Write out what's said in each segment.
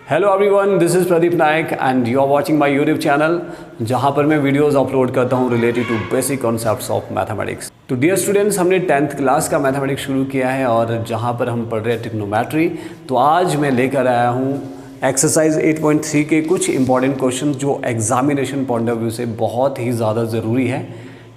Hello everyone, this is Pradeep Nayak and you are watching my YouTube channel जहां पर मैं videos upload करता हूं related to basic concepts of mathematics. तो dear students, हमने 10th क्लास का मैथमेटिक्स शुरू किया है और जहां पर हम पढ़ रहे हैं ट्रिग्नोमेट्री। तो आज मैं लेकर आया हूं एक्सरसाइज 8.3 के कुछ इंपॉर्टेंट क्वेश्चन जो एग्जामिनेशन पॉइंट ऑफ व्यू से बहुत ही ज़्यादा ज़रूरी है।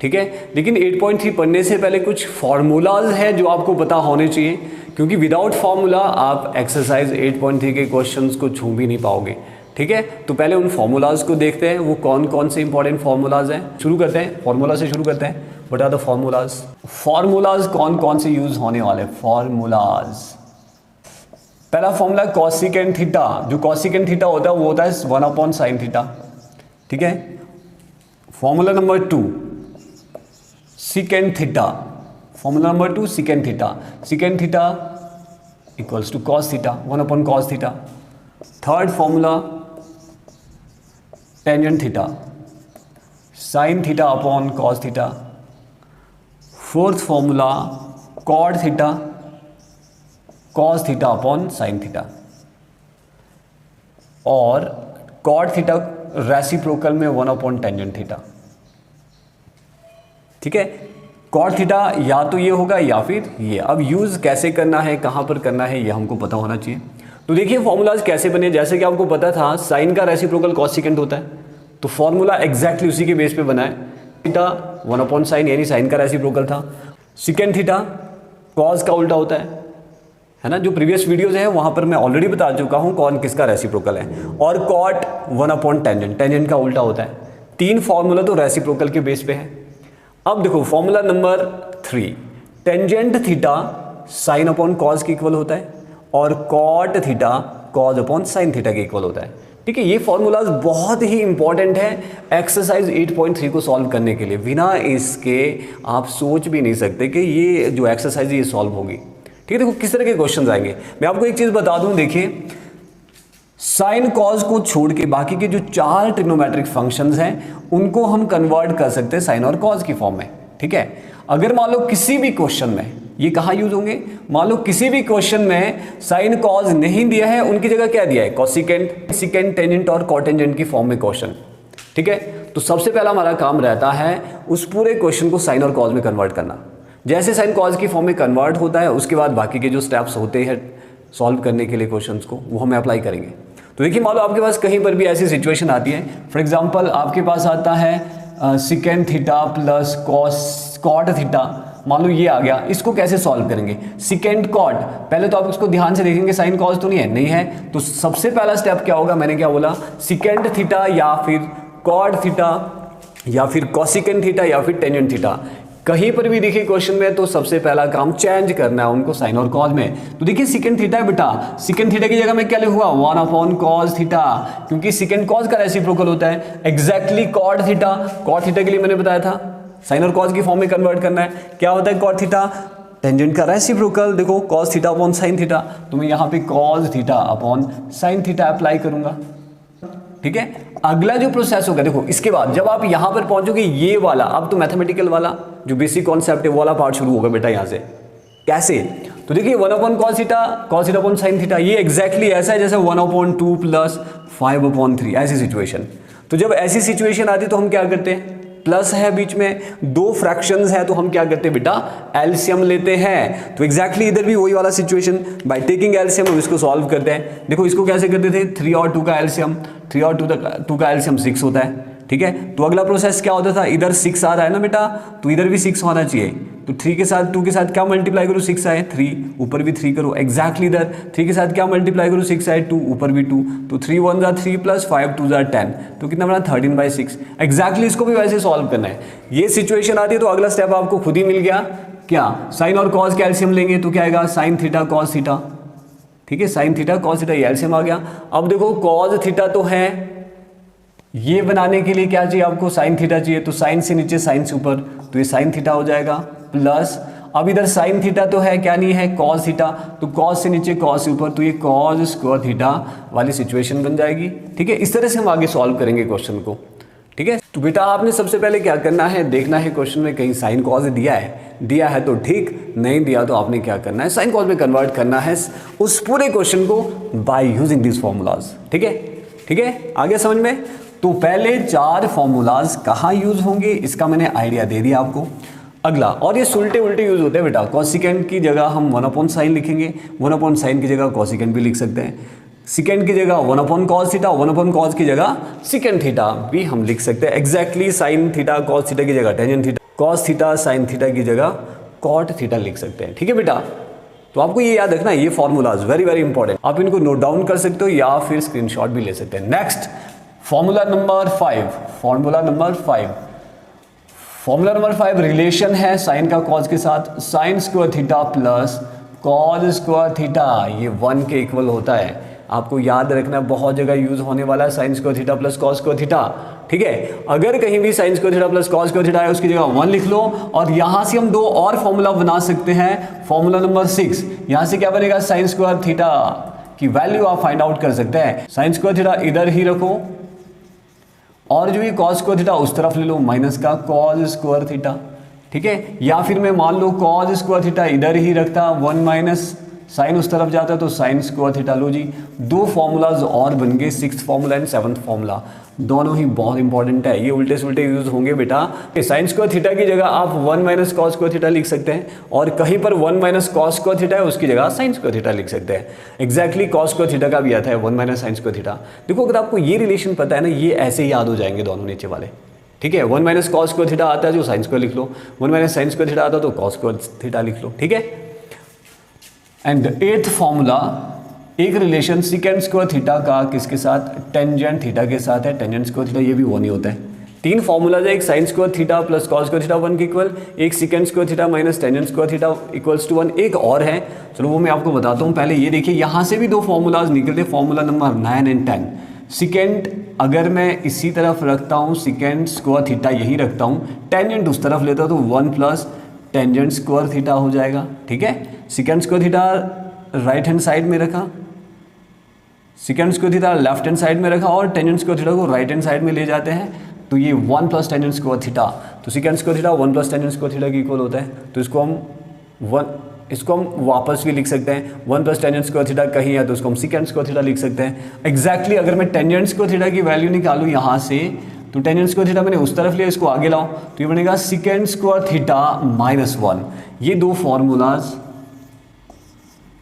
ठीक है, लेकिन 8.3 पढ़ने से पहले कुछ फार्मूलाज हैं जो आपको पता होने चाहिए, क्योंकि विदाउट फार्मूला आप एक्सरसाइज 8.3 के क्वेश्चंस को छू भी नहीं पाओगे। ठीक है, तो पहले उन फार्मूलाज को देखते हैं, वो कौन कौन से इंपॉर्टेंट फार्मूलाज हैं। शुरू करते हैं, फार्मूला से शुरू करते हैं। What are the formulas? Formulas कौन कौन से यूज होने वाले? फार्मूलाज, पहला फार्मूला कॉसिकेंट थीटा। जो कॉसिकेंट थीटा होता है वो होता है 1/sin थीटा। ठीक है, formula number 2 secant theta. Formula number 2 secant theta. Secant theta equals to cos theta, 1/cos theta. Third formula tangent theta, sine theta upon cos theta. Fourth formula cot theta, cos theta upon sine theta. और cot theta reciprocal में 1/टेंजेंट theta. ठीक है, cot theta या तो ये होगा या फिर ये। अब यूज़ कैसे करना है, कहाँ पर करना है, ये हमको पता होना चाहिए। तो देखिए फॉर्मूलाज कैसे बने। जैसे कि आपको पता था साइन का रेसिप्रोकल कॉसिकेंट होता है, तो फॉर्मूला एग्जैक्टली उसी के बेस पे बना है। थीटा 1/sin यानी साइन का रेसिप्रोकल था। सिकेंट थीटा कॉस का उल्टा होता है ना। जो प्रीवियस वीडियोज है वहाँ पर मैं ऑलरेडी बता चुका हूँ कौन किसका रेसिप्रोकल है। और कॉट 1/टेंजेंट, टेंजेंट का उल्टा होता है। 3 फॉर्मूला तो रेसिप्रोकल के बेस पे है। अब देखो formula number 3, tangent theta sine upon cos के इक्वल होता है और cot theta cos upon sine theta के इक्वल होता है। ठीक है, ये फॉर्मूलाज बहुत ही इंपॉर्टेंट है एक्सरसाइज 8.3 को सॉल्व करने के लिए। बिना इसके आप सोच भी नहीं सकते कि ये जो एक्सरसाइज है ये सॉल्व होगी। ठीक है, देखो किस तरह के क्वेश्चन आएंगे। मैं आपको एक चीज़ बता दूं, देखिए साइन कॉस को छोड़ के बाकी के जो 4 ट्रिग्नोमेट्रिक फंक्शंस हैं उनको हम कन्वर्ट कर सकते हैं साइन और कॉस की फॉर्म में। ठीक है, अगर मान लो किसी भी क्वेश्चन में ये कहाँ यूज होंगे, मान लो किसी भी क्वेश्चन में साइन कॉस नहीं दिया है, उनकी जगह क्या दिया है, कॉसिकेंट, सिकेंट, टेंजेंट और कॉटेंजेंट की फॉर्म में क्वेश्चन। ठीक है, तो सबसे पहला हमारा काम रहता है उस पूरे क्वेश्चन को साइन और कॉस में कन्वर्ट करना। जैसे साइन कॉस की फॉर्म में कन्वर्ट होता है उसके बाद बाकी के जो स्टेप्स होते हैं सॉल्व करने के लिए क्वेश्चंस को, वो हमें अप्लाई करेंगे। तो देखिए मान लो आपके पास कहीं पर भी ऐसी सिचुएशन आती है, फॉर एग्जांपल आपके पास आता है secant theta plus cot theta. मान लो ये आ गया, इसको कैसे सॉल्व करेंगे? सिकेंट कॉट, पहले तो आप इसको ध्यान से देखेंगे साइन कॉस तो नहीं है, तो सबसे पहला स्टेप क्या होगा, मैंने क्या बोला, सिकेंट थीटा या फिर कॉट थीटा या फिर कॉसिकेंट थीटा या फिर टेंजेंट थीटा। कहीं पर भी देखिए क्वेश्चन में तो सबसे पहला काम चेंज करना है उनको साइन और कॉस में। तो देखिए सिकेंट थीटा है बेटा, सिकेंट थीटा की जगह में क्या लिखूंगा, 1/cos थीटा, क्योंकि सिकेंट कॉस का रेसिप्रोकल होता है। Exactly cot theta, cot theta के लिए मैंने बताया था साइन और कॉस की फॉर्म में कन्वर्ट करना है। क्या होता है कॉट थीटा, टेंजेंट का रेसिप्रोकल। देखो cos theta upon sine theta, तो मैं यहाँ पे cos theta upon sine theta apply करूंगा। ठीक है, अगला जो प्रोसेस होगा, देखो इसके बाद जब आप यहां पर पहुंचोगे ये वाला, अब तो मैथमेटिकल वाला जो बेसिक कॉन्सेप्ट है वो वाला पार्ट शुरू होगा बेटा। यहां से कैसे, तो देखिए 1/cos theta upon sine theta, ये एग्जैक्टली ऐसा है जैसे 1/2 प्लस 5/3, ऐसी सिचुएशन। तो जब ऐसी सिचुएशन आती है तो हम क्या करते हैं, प्लस है बीच में, 2 फ्रैक्शंस है तो हम क्या करते हैं बेटा, एलसीएम लेते हैं। तो एग्जैक्टली इधर भी वही वाला सिचुएशन, बाय टेकिंग एलसीएम हम इसको सॉल्व करते हैं। देखो इसको कैसे करते थे, 3 और 2 का एलसीएम, 3 और 2 का एलसीएम 6 होता है। ठीक है, तो अगला प्रोसेस क्या होता था, इधर 6 आ रहा है ना बेटा, तो इधर भी 6 होना चाहिए। तो 3 के साथ 2 के साथ क्या मल्टीप्लाई करो, 6 आए 3, ऊपर भी 3 करो। एग्जैक्टली इधर 3 के साथ क्या मल्टीप्लाई करो, 6 आए 2, ऊपर भी 2, तो 3 1 जा 3 प्लस 5 2 जा 10, तो कितना बना 13/6। एग्जैक्टली इसको भी वैसे सॉल्व करना है। ये सिचुएशन आती है तो अगला स्टेप आपको खुद ही मिल गया, क्या, साइन और कॉस का एलसीएम लेंगे तो क्या आएगा, साइन थीटा कॉस थीटा। ठीक है, साइन थीटा कॉस थीटा, ये एलसीएम आ गया। अब देखो कॉस थीटा तो है, ये बनाने के लिए क्या चाहिए आपको, साइन थीटा चाहिए, तो साइन से नीचे साइन से ऊपर, तो ये साइन थीटा हो जाएगा प्लस, अब इधर साइन थीटा तो है, क्या नहीं है, कॉस थीटा, तो कॉस से नीचे कॉस से ऊपर, तो ये कॉस स्क्वायर थीटा वाली सिचुएशन बन जाएगी। ठीक है, इस तरह से हम आगे सॉल्व करेंगे क्वेश्चन को। ठीक है। तो बेटा आपने सबसे पहले क्या करना है, देखना है क्वेश्चन में कहीं साइन कॉज दिया है तो ठीक, नहीं दिया तो आपने क्या करना है, साइन कॉज में कन्वर्ट करना है उस पूरे क्वेश्चन को बाय यूजिंग दिस फॉर्मूलाज। ठीक है, ठीक है, आगे समझ में। तो पहले 4 फॉर्मूलाज कहाँ यूज होंगे इसका मैंने आइडिया दे दिया आपको। अगला, और ये उल्टे उल्टे यूज होते हैं बेटा, कॉसिकेंट की जगह हम 1/sin लिखेंगे, 1/sin की जगह कॉसिकेंट भी लिख सकते हैं, सिकेंड की जगह 1/cos थीटा, 1/cos की जगह सिकेंड थीटा भी हम लिख सकते हैं। Exactly sign theta cos theta की जगह tangent theta, cos theta sine theta की जगह कॉट थीटा लिख सकते हैं। ठीक है बेटा, तो आपको ये याद रखना है, ये फॉर्मूलाज वेरी वेरी इंपॉर्टेंट, आप इनको नोट डाउन कर सकते हो या फिर स्क्रीनशॉट भी ले सकते हैं। Next formula number 5, formula number 5, formula number 5 relation है साइन का कॉस के साथ, sign square theta plus cos square theta ये 1 के इक्वल होता है। आपको याद रखना, बहुत जगह यूज होने वाला है sine square theta plus cos square theta. ठीक है, अगर कहीं भी sign square theta plus cos square theta है उसकी जगह 1 लिख लो, और यहां से हम 2 और फॉर्मूला बना सकते हैं। फॉर्मूला नंबर 6, यहां से क्या बनेगा, साइन स्क्वायर थीटा की वैल्यू आप फाइंड आउट कर सकते हैं। साइन स्क्वायर थीटा इधर ही रखो और जो ये कॉस स्क्वायर थीटा उस तरफ ले लो, माइनस का कॉस स्क्वायर थीटा। ठीक है, या फिर मैं मान लो कॉस स्क्वायर थीटा इधर ही रखता, 1 माइनस साइन उस तरफ जाता तो साइन स्क्वायर थीटा। लो जी, 2 फॉर्मूलाज और बन गए, 6th formula and 7th formula, दोनों ही बहुत इंपॉर्टेंट है। ये उल्टे सुल्टे यूज होंगे बेटा। साइन स्क्वायर थीटा की जगह आप 1 माइनस कॉस स्क्वायर थीटा लिख सकते हैं, और कहीं पर 1 माइनस कॉस स्क्वायर थीटा है उसकी जगह साइन स्क्वायर थीटा लिख सकते हैं। एग्जैक्टली कॉस स्क्वायर थीटा का भी आता है 1 माइनस साइन स्क्वायर थीटा। देखो अगर आपको ये रिलेशन पता है ना, ये ऐसे ही याद हो जाएंगे दोनों नीचे वाले। ठीक है, 1 माइनस कॉस स्क्वायर थीटा आता है जो साइन स्क्वायर लिख लो, 1 माइनस साइन स्क्वायर थीटा आता है तो कॉस स्क्वायर थीटा लिख लो। ठीक है, एंड 8th फॉर्मूला, एक रिलेशन सिकेंड स्क्वायर थीटा का किसके साथ, टेंजेंट थीटा के साथ है। टेंजेंट स्क्वायर थीटा ये भी 1 ही होता है। 3 फॉर्मूलाज है, एक sine square theta plus cos square theta 1 के इक्वल, एक secant square theta minus tangent square theta equals to 1, एक और है, चलो वो मैं आपको बताता हूँ। पहले ये देखिए, यहाँ से भी 2 फॉर्मूलाज निकलते, फॉर्मूला नंबर 9 एंड 10। सिकेंड अगर मैं इसी तरफ रखता हूँ, सिकेंड स्क्वायर थीटा यही रखता हूँ, टेंजेंट उस तरफ लेता तो 1 प्लस टेंजेंट स्क्वायर थीटा हो जाएगा। ठीक है, secant square theta right hand side में रखा, secant square theta left hand side में रखा, और टेंजेंट स्क्वायर थीटा को राइट हैंड साइड में ले जाते हैं तो ये 1 प्लस टेंजेंट स्क्वायर थीटा, तो secant square theta 1 plus tangent square theta के इक्वल होता है। तो इसको हम वापस भी लिख सकते हैं, 1 प्लस टेंजेंट स्क्वायर थीटा कहीं है तो उसको हम सिकेंड स्क्वायर थीटा लिख सकते हैं। एग्जैक्टली अगर मैं टेंजेंट स्क्वायर थीटा की वैल्यू निकालूँ यहाँ से, तो टेंजेंट स्क्वायर थीटा मैंने उस तरफ लिया, इसको आगे लाओ तो ये बनेगा सिकेंड स्क्वायर थीटा माइनस 1। ये 2 फॉर्मूलाज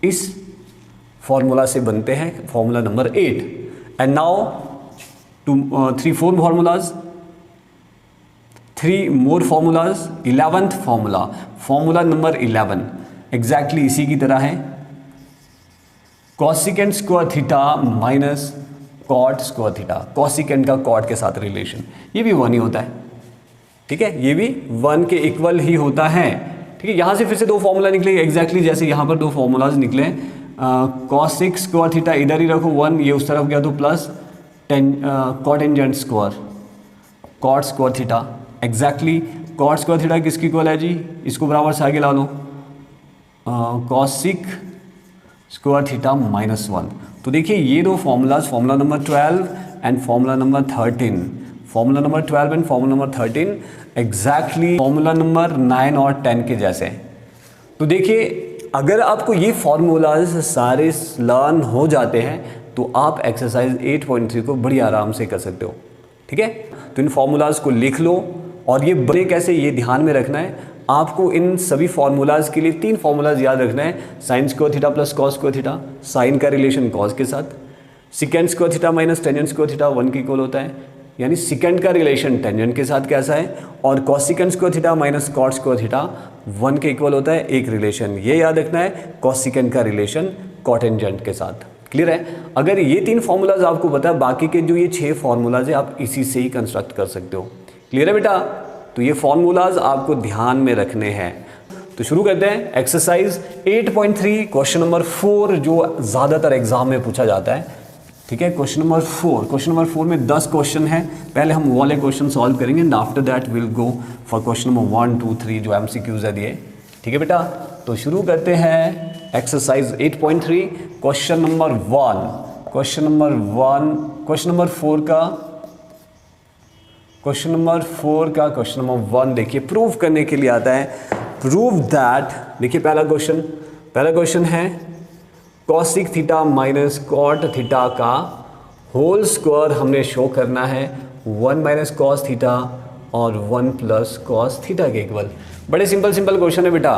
इस फॉर्मूला से बनते हैं, formula number 8। And now 3-4 formulas, 3 more formulas, 11th formula, formula number 11 exactly इसी की तरह है, cosecant square theta minus cot square theta, cosecant का कॉट के साथ रिलेशन, ये भी 1 ही होता है। ठीक है, ये भी 1 के इक्वल ही होता है। ठीक है, यहाँ से फिर से 2 फॉर्मूला निकले एग्जैक्टली जैसे यहाँ पर 2 फॉर्मूलाज निकले, कॉसिक स्क्वायर थीटा इधर ही रखो 1, ये उस तरफ गया तो plus cotangent square cot square theta. Exactly cot square theta किसकी इक्वल है जी, इसको बराबर से आगे ला लो, कॉसिक स्क्वायर थीटा माइनस 1। तो देखिए ये 2 formulas, formula number 12 and formula number 13, formula number 12 and formula number 13 exactly formula number 9 और 10 के जैसे। तो देखिए अगर आपको ये फॉर्मूलाज सारे लर्न हो जाते हैं तो आप एक्सरसाइज 8.3 को बड़ी आराम से कर सकते हो। ठीक है, तो इन फॉर्मूलाज को लिख लो, और ये बने कैसे ये ध्यान में रखना है आपको। इन सभी फॉर्मूलाज के लिए 3 फॉर्मूलाज याद रखना है, sine square theta plus cos square theta, sine का रिलेशन कॉस के साथ, secant square theta minus tangent square theta 1 के इक्वल होता है, यानी सिकेंड का रिलेशन टेंजेंट के साथ कैसा है, और cosecant square theta minus cot square theta 1 के इक्वल होता है। एक रिलेशन ये याद रखना है, कॉसिकेंड का रिलेशन कॉटेंजेंट के साथ। क्लियर है, अगर ये 3 फॉर्मूलाज आपको पता है, बाकी के जो ये 6 फॉर्मूलाज है आप इसी से ही कंस्ट्रक्ट कर सकते हो। क्लियर है बेटा, तो ये फॉर्मूलाज आपको ध्यान में रखने हैं। तो शुरू करते हैं एक्सरसाइज 8.3 क्वेश्चन नंबर 4 जो ज़्यादातर एग्जाम में पूछा जाता है। ठीक है, क्वेश्चन नंबर 4 में 10 क्वेश्चन है, पहले हम वो वाले क्वेश्चन सॉल्व करेंगे and after that will go for question number 1, 2, 3 जो MCQs है दिए। ठीक है बेटा, तो शुरू करते हैं exercise 8.3 question number 1। Question number 4 का क्वेश्चन नंबर 4 का क्वेश्चन नंबर 1 देखिए, प्रूव करने के लिए आता है। प्रूव दैट, देखिए पहला क्वेश्चन है cosec theta minus cot theta का होल स्क्वायर हमने शो करना है 1 माइनस कॉस थीटा और 1 प्लस कॉस थीटा के इक्वल। बड़े सिंपल क्वेश्चन है बेटा,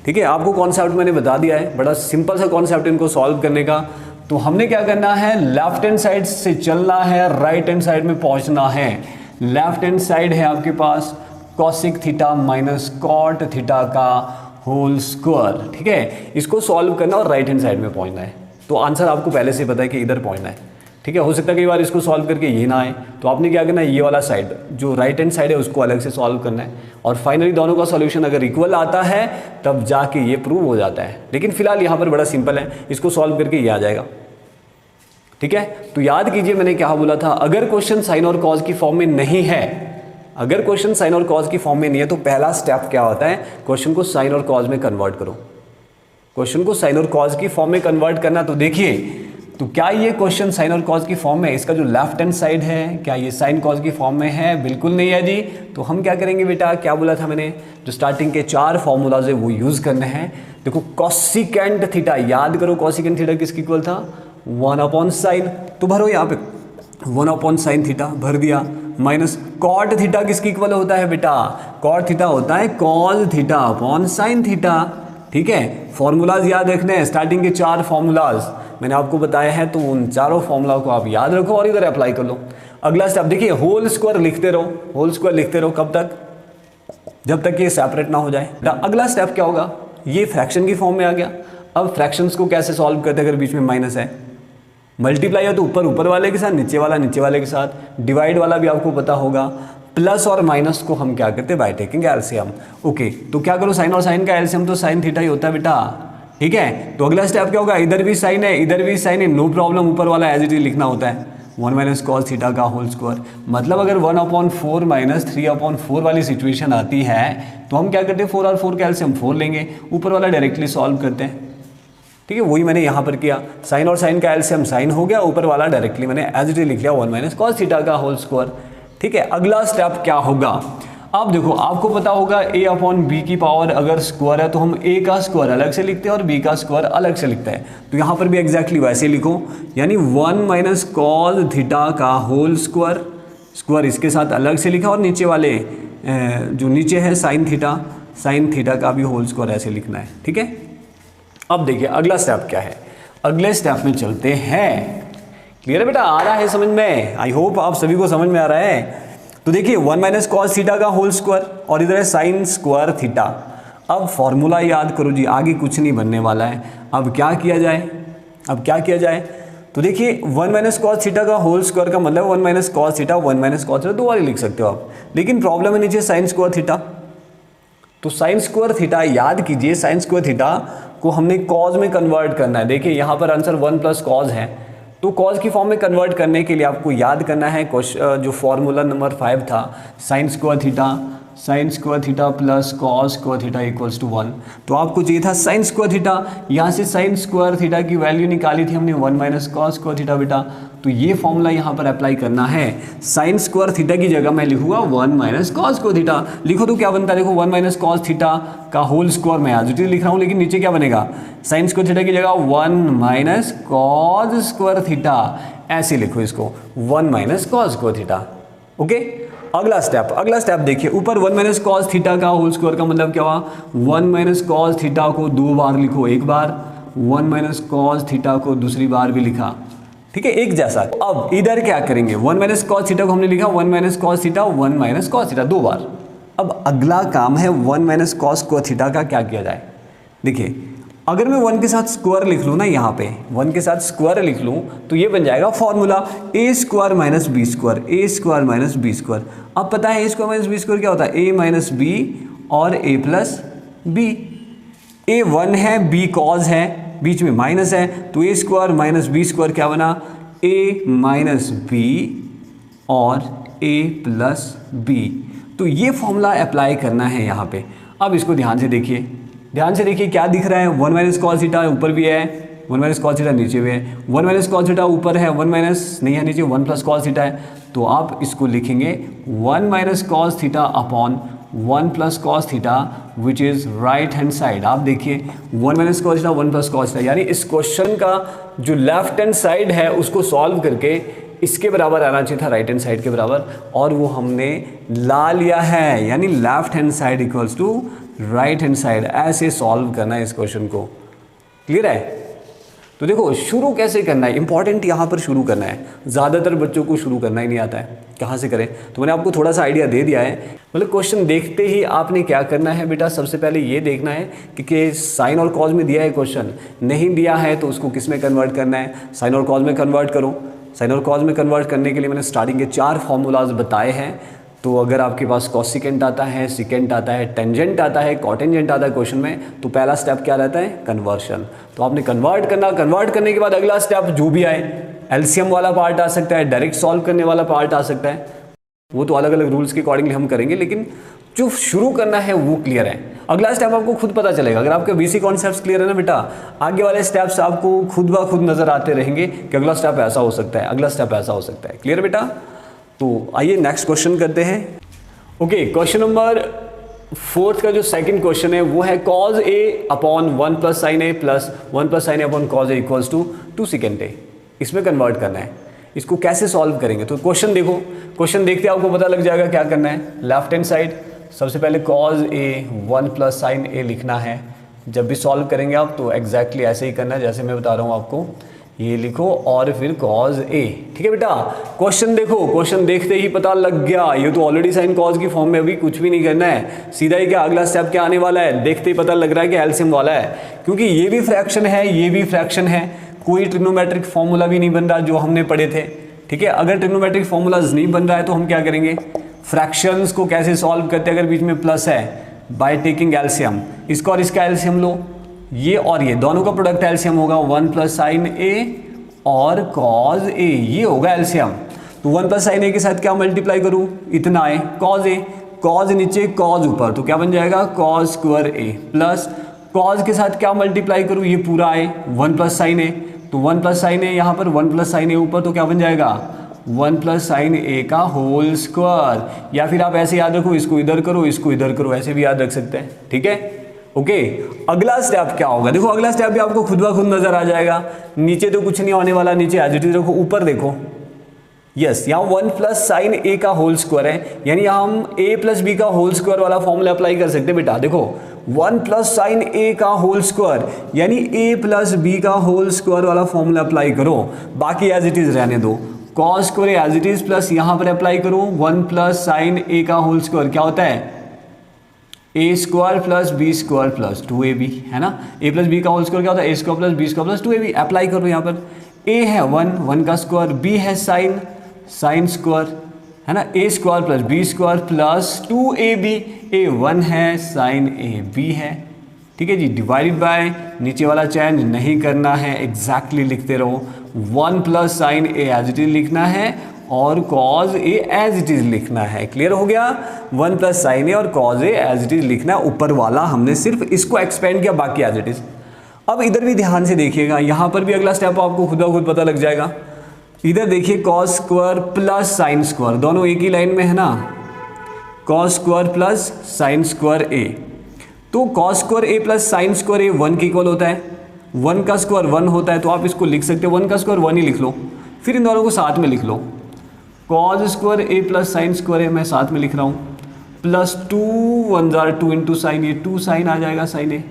ठीक है। आपको कॉन्सेप्ट मैंने बता दिया है, बड़ा सिंपल सा कॉन्सेप्ट इनको सॉल्व करने का। तो हमने क्या करना है, लेफ्ट हैंड साइड से चलना है, राइट हैंड साइड में पहुंचना है। लेफ्ट हैंड साइड है आपके पास cosec theta minus cot theta का होल स्क्वायर, ठीक है। इसको सॉल्व करना और राइट हैंड साइड में पहुंचना है। तो आंसर आपको पहले से पता है कि इधर पहुंचना है, ठीक है। हो सकता है कई बार इसको सॉल्व करके ये ना आए, तो आपने क्या करना है, ये वाला साइड जो राइट हैंड साइड है उसको अलग से सॉल्व करना है, और फाइनली दोनों का सॉल्यूशन अगर इक्वल आता है तब जाके ये प्रूव हो जाता है। लेकिन फिलहाल यहाँ पर बड़ा सिंपल है, इसको सॉल्व करके ये आ जाएगा, ठीक है। तो याद कीजिए मैंने क्या बोला था, अगर क्वेश्चन साइन और कॉज की फॉर्म में नहीं है, अगर क्वेश्चन साइन और कॉज की फॉर्म में नहीं है तो पहला स्टेप क्या होता है, क्वेश्चन को साइन और कॉज में कन्वर्ट करो। क्वेश्चन को साइन और कॉज की फॉर्म में कन्वर्ट करना, तो देखिए, तो क्या ये क्वेश्चन साइन और कॉज की फॉर्म में, इसका जो लेफ्ट हैंड साइड है क्या ये साइन कॉज की फॉर्म में है? बिल्कुल नहीं है जी। तो हम क्या करेंगे बेटा, क्या बोला था मैंने, जो स्टार्टिंग के 4 फॉर्मूलाज है वो यूज करने हैं। देखो कॉसिकेंट थीटा, याद करो कॉसिकेंट थीटा किसकी इक्वल था, 1 अपॉन साइन, तो भरो यहाँ पे 1 अपॉन साइन थीटा भर दिया, माइनस कॉट थीटा किसकी इक्वल होता है बेटा, कॉट थीटा होता है cos theta upon sine theta, ठीक है। फॉर्मूलाज याद रखने हैं, स्टार्टिंग के 4 फॉर्मूलाज मैंने आपको बताया है, तो उन चारों फॉर्मूला को आप याद रखो और इधर अप्लाई कर लो। अगला स्टेप देखिए, होल स्क्वायर लिखते रहो, होल स्क्वायर लिखते रहो, कब तक, जब तक ये सेपरेट ना हो जाए। अगला स्टेप क्या होगा, ये फ्रैक्शन की फॉर्म में आ गया। अब फ्रैक्शंस को कैसे सॉल्व करते हैं, अगर बीच में माइनस है, मल्टीप्लाई है तो ऊपर वाले के साथ, नीचे वाले के साथ, डिवाइड वाला भी आपको पता होगा। प्लस और माइनस को हम क्या करते हैं, बाय टेकिंग एलसीएम। ओके, तो क्या करो, साइन और साइन का एलसीएम तो साइन थीटा ही होता है बेटा, ठीक है। तो अगला स्टेप क्या होगा, इधर भी साइन है इधर भी साइन है, नो प्रॉब्लम, ऊपर वाला एज इट इज लिखना होता है, 1 माइनस कॉस थीटा का होल स्क्वायर। मतलब अगर 1/4 माइनस 3/4 वाली सिचुएशन आती है तो हम क्या करते हैं, 4 और 4 का एलसीएम 4 लेंगे, ऊपर वाला डायरेक्टली सॉल्व करते हैं, ठीक है। वही मैंने यहाँ पर किया, साइन और साइन का एलसीएम साइन हो गया, ऊपर वाला डायरेक्टली मैंने एज इट इज लिख लिया 1 माइनस कॉस थीटा का होल स्क्वायर, ठीक है। अगला स्टेप क्या होगा, अब देखो आपको पता होगा a अपॉन बी की पावर अगर स्क्वायर है तो हम a का स्क्वायर अलग से लिखते हैं और b का स्क्वायर अलग से लिखते हैं। तो यहाँ पर भी एग्जैक्टली वैसे लिखो, यानी 1 माइनस कॉस थीटा का होल स्क्वायर, स्क्वायर इसके साथ अलग से लिखा, और नीचे वाले जो नीचे है साइन थीटा का भी होल स्क्वायर ऐसे लिखना है, ठीक है। अब देखिए अगला स्टेप क्या है, अगले स्टेप में चलते हैं। क्लियर है बेटा, आ रहा है समझ में, आई होप आप सभी को समझ में आ रहा है। तो देखिए 1 माइनस कॉस थीटा का होल स्क्वायर और इधर है साइन स्क्वायर थीटा। अब फॉर्मूला याद करो जी, आगे कुछ नहीं बनने वाला है। अब क्या किया जाए, तो देखिए 1 माइनस कॉस थीटा का होल स्क्वायर का मतलब 1 minus cos theta 1 minus cos theta 2 बार लिख सकते हो आप, लेकिन प्रॉब्लम है नीचे साइन स्क्वायर थीटा। तो साइन स्क्वायर थीटा याद कीजिए, साइन स्क्वायर थीटा को हमने कॉज में कन्वर्ट करना है। देखिए यहाँ पर आंसर 1 प्लस कॉज है, तो कॉज की फॉर्म में कन्वर्ट करने के लिए आपको याद करना है जो फॉर्मूला नंबर 5 था, sine square theta plus cos square theta equals to 1। तो आपको चाहिए था साइन स्क्वायर थीटा, यहाँ से साइन स्क्वायर थीटा की वैल्यू निकाली थी हमने 1 माइनस कॉस स्क्वायर थीटा बेटा। तो ये फॉर्मूला यहाँ पर अप्लाई करना है, साइन स्क्वायर थीटा की जगह मैं लिखूंगा 1 माइनस कॉस स्क्वायर थीटा। लिखो तो क्या बनता है, देखो 1 माइनस कॉस थीटा का होल स्क्वायर मैं एज इट इज लिख रहा हूँ, लेकिन नीचे क्या बनेगा, साइन स्क्वायर थीटा की जगह 1 माइनस कॉस स्क्वायर थीटा, ऐसे लिखो इसको 1 minus cos square theta. Okay, अगला स्टेप देखिए, ऊपर 1 माइनस कॉस थीटा का होल स्क्वायर का मतलब क्या हुआ, 1 माइनस कॉस थीटा को 2 बार लिखो, एक बार 1 माइनस कॉस थीटा को दूसरी बार भी लिखा, ठीक है, एक जैसा। अब इधर क्या करेंगे, 1 माइनस कॉस थीटा को हमने लिखा 1 minus cos theta 1 minus cos theta 2 बार। अब अगला काम है 1 माइनस कॉस स्क्वायर थीटा का क्या किया जाए। देखिए अगर मैं 1 के साथ स्क्वायर लिख लूँ ना, यहाँ पे 1 के साथ स्क्वायर लिख लूँ तो ये बन जाएगा formula a square minus B square. अब पता है a square minus B square क्या होता है, a माइनस बी और a प्लस बी। a 1 है, b कॉज है, बीच में माइनस है, तो a square minus B square क्या बना, a माइनस बी और a प्लस बी। तो ये फॉर्मूला अप्लाई करना है यहाँ पे। अब इसको ध्यान से देखिए क्या दिख रहा है, 1 माइनस कॉस थीटा ऊपर भी है, 1 माइनस कॉस थीटा नीचे हुए है, 1 माइनस कॉस थीटा ऊपर है, 1 माइनस नहीं है नीचे, 1 प्लस कॉस थीटा है, तो आप इसको लिखेंगे 1 minus cos theta upon 1 plus cos theta which is right hand side. आप देखिए 1 minus cos theta 1 plus cos theta, यानी इस क्वेश्चन का जो लेफ्ट हैंड साइड है उसको सॉल्व करके इसके बराबर आना चाहिए था, राइट हैंड साइड के बराबर, और वो हमने ला लिया है, यानी left hand side equals to right hand side. ऐसे सॉल्व करना है इस क्वेश्चन को। क्लियर है? तो देखो शुरू कैसे करना है, इंपॉर्टेंट यहाँ पर शुरू करना है। ज़्यादातर बच्चों को शुरू करना ही नहीं आता है, कहाँ से करें। तो मैंने आपको थोड़ा सा आइडिया दे दिया है। मतलब क्वेश्चन देखते ही आपने क्या करना है बेटा, सबसे पहले ये देखना है कि साइन और कॉज में दिया है क्वेश्चन, नहीं दिया है तो उसको किस में कन्वर्ट करना है, साइन और कॉज में कन्वर्ट करो। साइन और कॉज में कन्वर्ट करने के लिए मैंने स्टार्टिंग के 4 फॉर्मूलाज बताए हैं। तो अगर आपके पास कॉसिकेंट आता है, सिकेंट आता है, टेंजेंट आता है, कॉटेंजेंट आता है क्वेश्चन में, तो पहला स्टेप क्या रहता है, कन्वर्शन। तो आपने कन्वर्ट करना, कन्वर्ट करने के बाद अगला स्टेप जो भी आए, एलसीएम वाला पार्ट आ सकता है, डायरेक्ट सॉल्व करने वाला पार्ट आ सकता है, वो तो अलग अलग रूल्स के अकॉर्डिंगली हम करेंगे, लेकिन जो शुरू करना है वो क्लियर है। अगला स्टेप आपको खुद पता चलेगा। अगर आपके बीसी कॉन्सेप्ट्स क्लियर है ना बेटा, आगे वाले स्टेप्स आपको खुद ब खुद नजर आते रहेंगे कि अगला स्टेप ऐसा हो सकता है, अगला स्टेप ऐसा हो सकता है। क्लियर बेटा? तो आइए नेक्स्ट क्वेश्चन करते हैं। ओके, क्वेश्चन नंबर 4 का जो सेकंड क्वेश्चन है वो है cos A upon 1 plus sine A plus 1 plus sine A upon cos A equals to 2 second A. इसमें कन्वर्ट करना है। इसको कैसे सॉल्व करेंगे, तो क्वेश्चन देखो, क्वेश्चन देखते आपको पता लग जाएगा क्या करना है। लेफ्ट हैंड साइड सबसे पहले कॉज ए 1 प्लस साइन ए लिखना है। जब भी सॉल्व करेंगे आप तो एग्जैक्टली ऐसे ही करना है जैसे मैं बता रहा हूँ आपको। ये लिखो और फिर कॉज ए। ठीक है बेटा? क्वेश्चन देखो, क्वेश्चन देखते ही पता लग गया, ये तो ऑलरेडी साइन कॉज की फॉर्म में, अभी कुछ भी नहीं करना है, सीधा ही क्या अगला स्टेप क्या आने वाला है, देखते ही पता लग रहा है कि एलसीएम वाला है, क्योंकि ये भी फ्रैक्शन है, ये भी फ्रैक्शन है, कोई ट्रिग्नोमेट्रिक फॉर्मूला भी नहीं बन रहा जो हमने पढ़े थे। ठीक है? अगर ट्रिग्नोमेट्रिक फॉर्मूलाज नहीं बन रहा है तो हम क्या करेंगे, फ्रैक्शंस को कैसे सॉल्व करते हैं अगर बीच में प्लस है, बाय टेकिंग एलसीएम। इसका और इसका एलसीएम लो, ये और ये दोनों का प्रोडक्ट एलसीएम होगा 1 प्लस साइन ए और कॉज ए, ये होगा एलसीएम। तो 1 प्लस साइन ए के साथ क्या मल्टीप्लाई करूं, इतना है कॉज ए, कॉज नीचे कॉज ऊपर, तो क्या बन जाएगा cause square A, plus cos के साथ क्या मल्टीप्लाई करूं, ये पूरा है 1 प्लस साइन ए, तो 1 प्लस साइन ए यहाँ पर 1 प्लस साइन ए ऊपर, तो क्या बन जाएगा 1 प्लस साइन ए का होल स्क्वायर। या फिर आप ऐसे याद रखो, इसको इधर करो, इसको इधर करो, ऐसे भी याद रख सकते हैं। ठीक है? ओके, अगला स्टेप क्या होगा, देखो अगला स्टेप भी आपको खुद ब खुद नजर आ जाएगा। नीचे तो कुछ नहीं होने वाला, नीचे एज इट इज रखो, ऊपर देखो, यस यहाँ 1 प्लस साइन ए का होल स्क्वायर है, यानी यहाँ हम ए प्लस बी का होल स्क्वायर वाला फॉर्मूला अप्लाई कर सकते हैं बेटा। देखो 1 प्लस साइन ए का होल स्क्वायर यानी ए प्लस बी का होल स्क्वायर वाला फॉर्मूला अप्लाई करो, बाकी एज इट इज रहने दो, cos square as it is, plus यहाँ पर अप्लाई करो 1 प्लस साइन ए का होल स्क्वायर, क्या होता है A square plus B square plus 2ab, है ना। ए प्लस बी का होल स्क्वायर क्या होता है, A square plus B square plus 2ab। Apply करो, यहाँ पर ए है 1 का स्क्वायर, बी है साइन स्क्वायर, है ना, A square plus B square plus 2ab, A 1 है, साइन ए बी है। ठीक है जी, डिवाइडेड बाय, नीचे वाला चेंज नहीं करना है, एग्जैक्टली लिखते रहो, 1 plus sine a as it is लिखना है और cos a as it is लिखना है। क्लियर हो गया? 1 प्लस साइन ए और cos a as it is लिखना है, ऊपर वाला हमने सिर्फ इसको एक्सपेंड किया, बाकी एज इट इज। अब इधर भी ध्यान से देखिएगा, यहाँ पर भी अगला स्टेप आपको खुद ब खुद पता लग जाएगा। इधर देखिए cos square plus sine square, दोनों एक ही लाइन में है ना, cos square plus sine square A, तो cos square A plus sine square A 1 के इक्वल होता है, 1 का स्क्वायर 1 होता है, तो आप इसको लिख सकते हो 1 का स्क्वायर 1 ही लिख लो, फिर इन दोनों को साथ में लिख लो, cause square A plus sine square ए मैं साथ में लिख रहा हूँ, प्लस 2 1 जार 2 इंटू साइन, ये 2 साइन आ जाएगा साइन ए,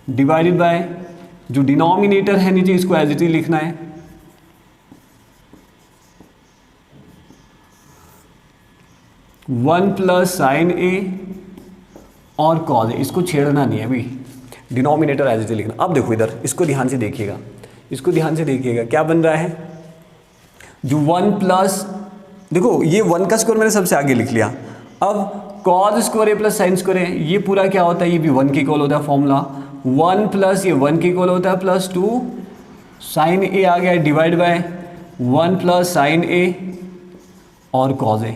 डिवाइडेड बाय जो डिनोमिनेटर है नीचे इसको एज इट इज लिखना है, 1 प्लस साइन ए और कॉज ए, इसको छेड़ना नहीं है अभी, डिनोमिनेटर एज इट इज लिखना। अब देखो इधर, इसको ध्यान से देखिएगा, इसको ध्यान से देखिएगा क्या बन रहा है, जो 1 प्लस, देखो ये 1 का स्क्वायर मैंने सबसे आगे लिख लिया, अब cause square A plus sine square है, ये पूरा क्या होता है, ये भी 1 के इक्वल होता है फॉर्मूला, 1 प्लस ये 1 के इक्वल होता है प्लस 2 साइन ए आ गया, divide by 1 plus sine a और कॉज ए,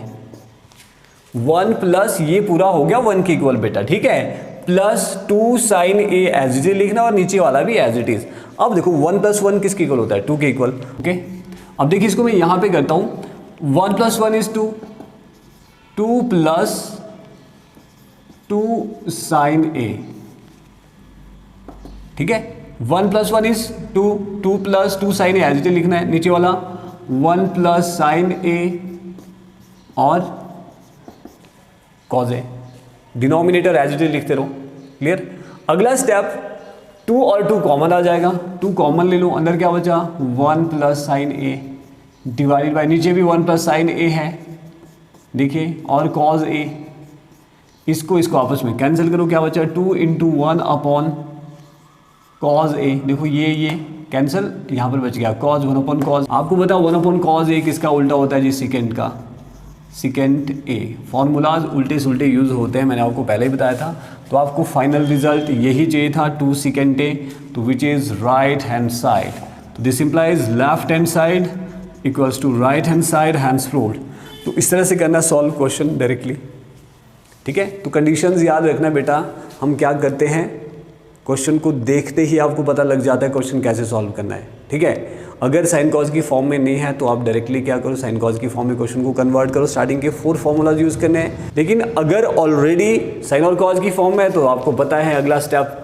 1 प्लस ये पूरा हो गया 1 के इक्वल बेटा। ठीक है, plus 2 sine a as it is लिखना और नीचे वाला भी एज इट इज। अब देखो 1 + 1 किसके इक्वल होता है? 2 के इक्वल। ओके, अब देखिए इसको मैं यहां पे करता हूं। 1 + 1 इज 2, 2 + 2 साइन ए, ठीक है। 1 + 1 is 2, 2 + 2 sine a as it is लिखना है। नीचे वाला 1 + साइन ए और cos a, denominator as it is लिखते रहो। क्लियर। अगला स्टेप 2 और 2 कॉमन आ जाएगा, 2 कॉमन ले लो, अंदर क्या बचा? 1 + साइन ए डिवाइड बाय, नीचे भी 1 + साइन ए है देखिए, और कॉज ए। इसको आपस में कैंसिल करो, क्या बचा? 2 × 1 अपॉन कॉज ए। देखो ये कैंसिल, यहाँ पर बच गया कॉज 1 अपॉन कॉज। आपको बताओ 1 अपॉन कॉज ए किसका उल्टा होता है जी? सेकेंड का, सेकेंड ए। फॉर्मूलाज उल्टे सुल्टे यूज होते हैं, मैंने आपको पहले ही बताया था। तो आपको फाइनल रिजल्ट यही चाहिए था, 2 सेकेंड ए, तो which is right hand side. तो this implies left hand side equals to right hand side hence proved. तो इस तरह से करना सॉल्व क्वेश्चन डायरेक्टली, ठीक है। तो कंडीशंस याद रखना बेटा, हम क्या करते हैं, क्वेश्चन को देखते ही आपको पता लग जाता है क्वेश्चन कैसे सॉल्व करना है, ठीक है। अगर साइन कॉज की फॉर्म में नहीं है तो आप डायरेक्टली क्या करो, साइन कॉज की फॉर्म में क्वेश्चन को कन्वर्ट करो। स्टार्टिंग के 4 फॉर्मूलाज यूज करने हैं। लेकिन अगर ऑलरेडी साइन और कॉज की फॉर्म में है तो आपको पता है अगला स्टेप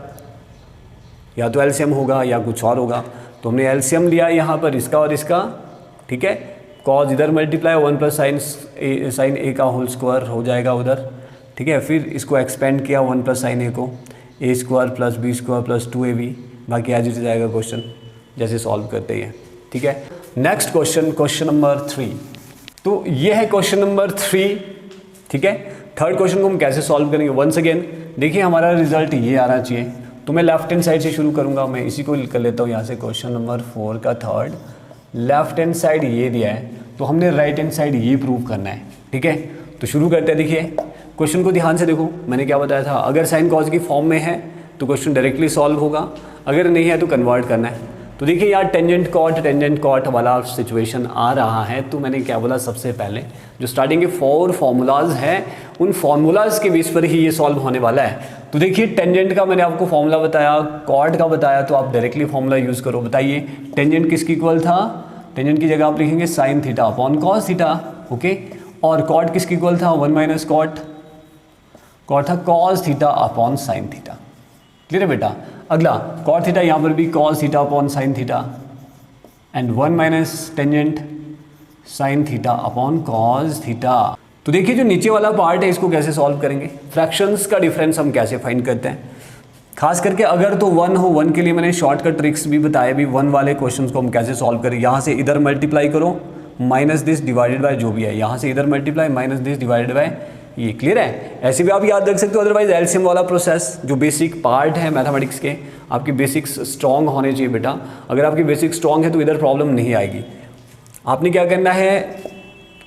या तो एलसीएम होगा या कुछ और होगा। तो हमने एलसीएम लिया यहाँ पर, इसका और इसका, ठीक है। कॉज इधर मल्टीप्लाई 1 + साइन ए का होल स्क्वायर हो जाएगा उधर, ठीक है। फिर इसको एक्सपेंड किया 1 + साइन ए को, a² + b² + 2ab, बाकी एज इट इज आएगा क्वेश्चन जैसे सॉल्व करते हैं, ठीक है। Next question number 3। तो ये है क्वेश्चन नंबर 3, ठीक है। थर्ड क्वेश्चन को हम कैसे सॉल्व करेंगे? वंस अगेन देखिए हमारा रिजल्ट ये आना चाहिए। तो मैं लेफ्ट हैंड साइड से शुरू करूंगा, मैं इसी को कर लेता हूँ यहाँ से। क्वेश्चन नंबर 4 का थर्ड, लेफ्ट हैंड साइड ये दिया है, तो हमने राइट हैंड साइड ये प्रूव करना है, ठीक है। तो शुरू करते हैं। देखिए क्वेश्चन को ध्यान से देखो, मैंने क्या बताया था, अगर साइन कॉज की फॉर्म में है तो क्वेश्चन डायरेक्टली सॉल्व होगा, अगर नहीं है तो कन्वर्ट करना है। तो देखिए यार टेंजेंट कॉट वाला सिचुएशन आ रहा है। तो मैंने क्या बोला, सबसे पहले जो स्टार्टिंग के 4 फॉर्मूलाज हैं उन फॉर्मूलाज के बेस पर ही ये सॉल्व होने वाला है। तो देखिए टेंजेंट का मैंने आपको फॉर्मूला बताया, कॉट का बताया, तो आप डायरेक्टली फॉर्मूला यूज करो। बताइए टेंजेंट किसकी इक्वल था? टेंजेंट की जगह आप लिखेंगे sine theta upon cos theta, okay. और कॉट किसकी इक्वल था? 1 - कॉट था cos theta upon sine theta. Clear है बेटा। अगला कॉट थीटा, यहाँ पर भी cos theta upon sine theta, and 1 - tangent sign theta upon cos theta. तो देखिए जो नीचे वाला पार्ट है इसको कैसे सॉल्व करेंगे, फ्रैक्शंस का डिफरेंस हम कैसे फाइंड करते हैं। खास करके अगर तो 1 हो, 1 के लिए मैंने शॉर्टकट ट्रिक्स भी बताए भी, 1 वाले क्वेश्चंस को हम कैसे सॉल्व करें। यहाँ से इधर मल्टीप्लाई करो, माइनस दिस डिवाइडेड बाय जो भी है, यहाँ से इधर multiply minus this divided by ये। क्लियर है। ऐसे भी आप याद रख सकते हो। अदरवाइज एलसीएम वाला प्रोसेस जो बेसिक पार्ट है मैथमेटिक्स के, आपकी बेसिक्स स्ट्रॉन्ग होने चाहिए बेटा। अगर आपकी बेसिक स्ट्रॉन्ग है तो इधर प्रॉब्लम नहीं आएगी। आपने क्या करना है,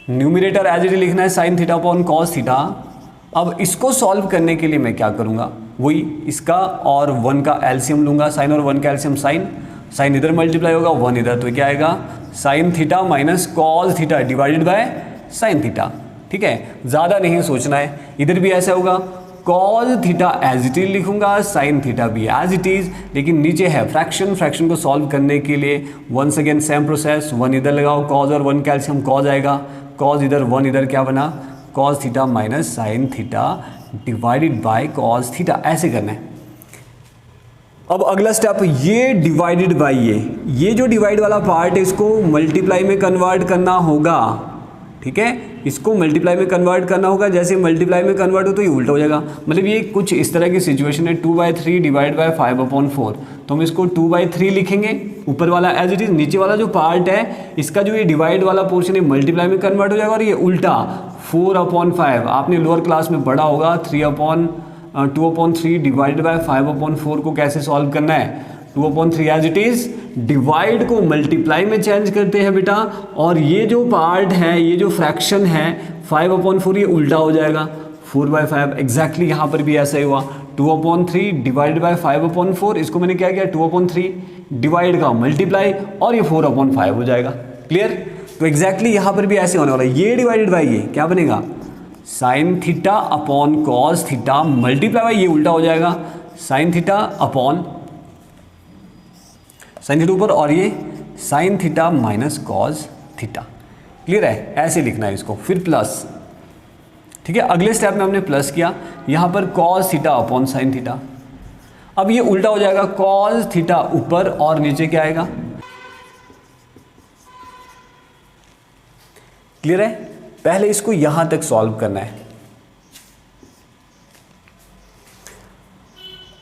न्यूमिनेटर एज इट इज लिखना है sign theta upon cos theta. अब इसको सॉल्व करने के लिए मैं क्या करूँगा, वही इसका और 1 का एलसीएम लूँगा। साइन और 1 का एलसीएम साइन इधर मल्टीप्लाई होगा, 1 इधर, तो क्या आएगा sign theta minus cos theta divided by sine theta, ठीक है। ज़्यादा नहीं सोचना है। इधर भी ऐसा होगा, cos theta as it is लिखूंगा, साइन थीटा भी एज इट इज, लेकिन नीचे है फ्रैक्शन को सॉल्व करने के लिए वंस अगेन सेम प्रोसेस। 1 इधर लगाओ, कॉस और 1 कैल्शियम कॉस आएगा, कॉस इधर 1 इधर क्या बना, cos theta minus sine theta divided by cos theta. ऐसे करना है। अब अगला स्टेप, ये डिवाइडेड बाय ये जो डिवाइड वाला पार्ट है इसको मल्टीप्लाई में कन्वर्ट करना होगा, ठीक है। इसको मल्टीप्लाई में कन्वर्ट करना होगा। जैसे मल्टीप्लाई में कन्वर्ट हो तो ये उल्टा हो जाएगा। मतलब ये कुछ इस तरह की सिचुएशन है, 2/3 डिवाइड बाय 5/4। तो हम इसको 2/3 लिखेंगे, ऊपर वाला एज इट इज, नीचे वाला जो पार्ट है इसका जो ये डिवाइड वाला पोर्शन है मल्टीप्लाई में कन्वर्ट हो जाएगा, और ये उल्टा 4/5। आपने लोअर क्लास में पढ़ा होगा 2/3 डिवाइड बाय 5/4 को कैसे सॉल्व करना है। 2/3 एज इट इज, डिवाइड को मल्टीप्लाई में चेंज करते हैं बेटा, और ये जो पार्ट है, ये जो फ्रैक्शन है 5/4, ये उल्टा हो जाएगा 4/5। एग्जैक्टली यहाँ पर भी ऐसा ही हुआ, 2/3 डिवाइड बाय 5/4। इसको मैंने क्या किया, 2/3 डिवाइड का मल्टीप्लाई, और ये 4/5 हो जाएगा। क्लियर। तो एग्जैक्टली यहाँ पर भी ऐसे होने वाला है। ये डिवाइडेड बाय ये क्या बनेगा, sign theta upon cos theta multiply by, ये उल्टा हो जाएगा, sine theta upon sine theta ऊपर और ये sign theta minus cos theta. Clear है? ऐसे लिखना है इसको, फिर प्लस। ठीक है, अगले स्टेप में हमने प्लस किया, यहां पर cos theta upon sine theta. अब ये उल्टा हो जाएगा, कॉस थीटा ऊपर और नीचे क्या आएगा। क्लियर है? पहले इसको यहां तक सॉल्व करना है।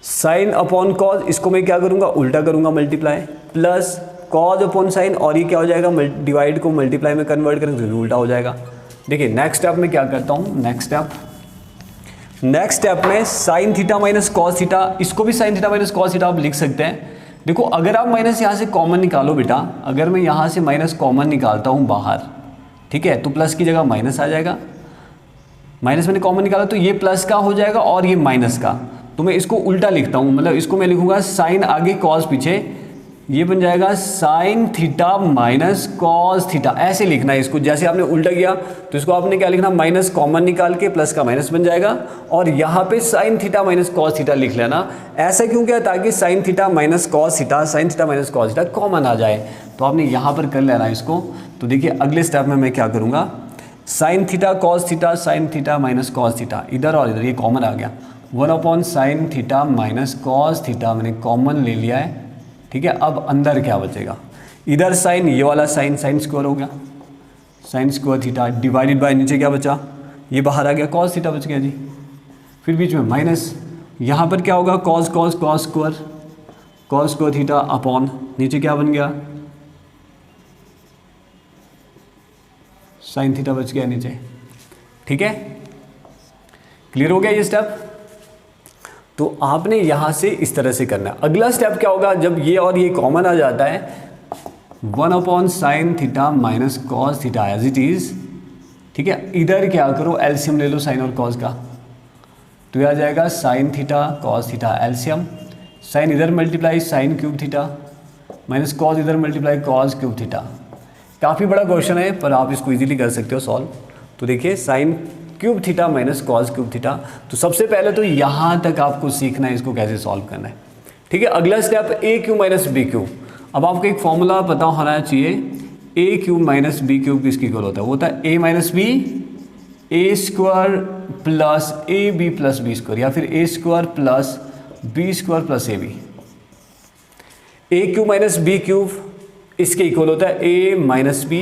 साइन अपॉन कॉज, इसको मैं क्या करूंगा, उल्टा करूंगा, multiply, plus cos upon sine, और ये क्या हो जाएगा, डिवाइड को मल्टीप्लाई में कन्वर्ट करेंगे तो उल्टा हो जाएगा। देखिए नेक्स्ट स्टेप में क्या करता हूं, नेक्स्ट स्टेप में sign theta minus cos theta, इसको भी sign theta minus cos theta आप लिख सकते हैं। देखो अगर आप माइनस यहां से कॉमन निकालो बेटा, अगर मैं यहां से माइनस कॉमन निकालता हूं बाहर, ठीक है, तो प्लस की जगह माइनस आ जाएगा। माइनस मैंने कॉमन निकाला तो ये प्लस का हो जाएगा और ये माइनस का, तो मैं इसको उल्टा लिखता हूं, मतलब इसको मैं लिखूंगा साइन आगे कॉस पीछे, ये बन जाएगा sine theta minus cos theta. ऐसे लिखना है इसको, जैसे आपने उल्टा किया तो इसको आपने क्या लिखना, माइनस कॉमन निकाल के प्लस का माइनस बन जाएगा, और यहाँ पे sine theta minus cos theta लिख लेना। ऐसा क्यों किया, ताकि sine theta minus cos theta, sine theta minus cos theta common आ जाए, तो आपने यहाँ पर कर लेना इसको। तो देखिए अगले स्टेप में मैं क्या करूँगा, sign theta cos theta, sine theta minus cos theta, इधर और इधर ये कॉमन आ गया, 1 sine theta minus cos theta मैंने कॉमन ले लिया है। ठीक है, अब अंदर क्या बचेगा, इधर साइन, ये वाला साइन, साइन स्क्वायर हो गया, sign square theta divided by, नीचे क्या बचा, ये बाहर आ गया, कॉस थीटा बच गया जी, फिर बीच में माइनस, यहाँ पर क्या होगा, cos cos cos square theta upon, नीचे क्या बन गया, साइन थीटा बच गया नीचे। ठीक है, क्लियर हो गया ये स्टेप। तो आपने यहां से इस तरह से करना है। अगला स्टेप क्या होगा, जब ये और ये कॉमन आ जाता है, 1 sine theta minus cos theta as it is. ठीक है, इधर क्या करो, एलसीएम ले लो साइन और कॉस का, तो यह आ जाएगा sine theta cos theta LCM, sine इधर multiply sine cube theta minus cos इधर मल्टीप्लाई कॉस क्यूब थीटा। काफ़ी बड़ा क्वेश्चन है पर आप इसको इजीली कर सकते हो सॉल्व। तो देखिए sign cube theta minus cos cube theta, तो सबसे पहले तो यहाँ तक आपको सीखना है इसको कैसे सॉल्व करना है। ठीक है, अगला step A cube minus B cube. अब आपको एक फॉर्मूला पता होना चाहिए, A cube minus B cube किसकी इक्वल होता है, वो होता है A minus B A square plus A B plus B square, या फिर A square plus B square plus A B. A cube minus B cube इसके इक्वल होता है A minus B